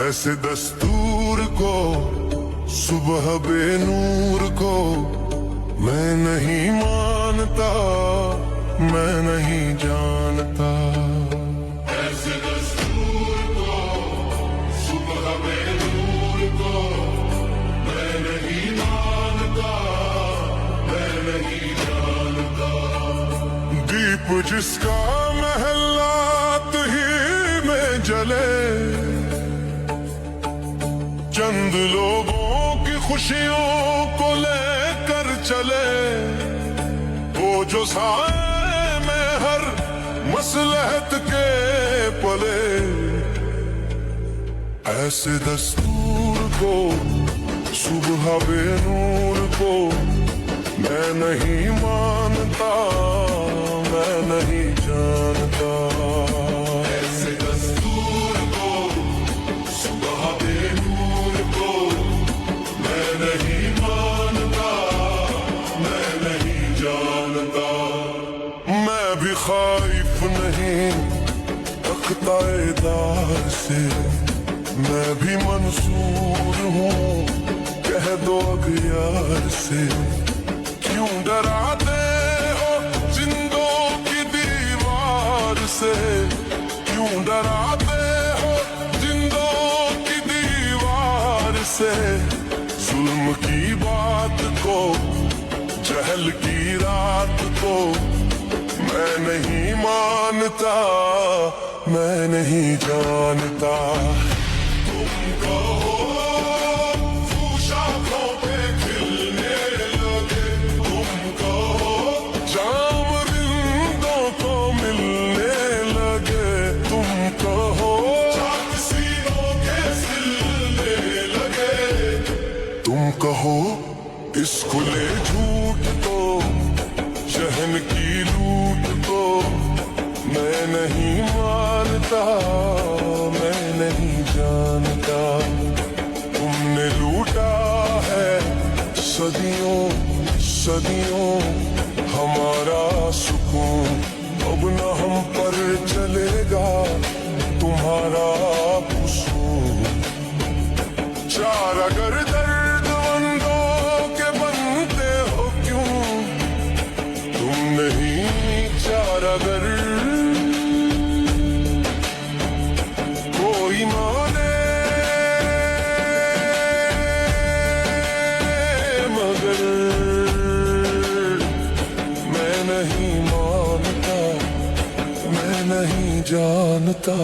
ऐसे दस्तूर को, सुबह बेनूर को मैं नहीं मानता, मैं नहीं जानता। ऐसे दस्तूर को, सुबह बेनूर को मैं नहीं मानता, मैं नहीं जानता। दीप जिसका महलात ही में जले, चंद लोगों की खुशियों को लेकर चले, वो जो साए में हर मसलहत के पले। ऐसे दस्तूर को, सुबह बेनूर को मैं नहीं मानता, मैं नहीं जानता। ऐसे दस्तूर को, सुबह बेनूर को मैं नहीं मानता, मैं नहीं जानता। मैं भी खाइफ नहीं तख्ताएदार से, मैं भी मंसूर हूँ कह दो अगियार से। क्यों डराते हो जिंदों की दीवार से, क्यों डराते हो जिंदों की दीवार से। जुल्म की बात को, जहल की रात को मैं नहीं मानता, मैं नहीं जानता। तुम कहो फूल शाखों पे खिलने लगे, तुम कहो जाम रिंदों को मिलने लगे, तुम कहो चाक सीनों के सिलने लगे, तुम कहो इस खुले झूठ को, शहन की लूट को मैं नहीं मानता, मैं नहीं जानता। तुमने लूटा है सदियों सदियों हमारा सुकून, अब न हम पर चलेगा तुम्हारा कुसून। चार अगर दर्दमंदों के बनते हो क्यों, तुम नहीं चार अगर कोई माने मगर मैं नहीं मानता, मैं नहीं जानता।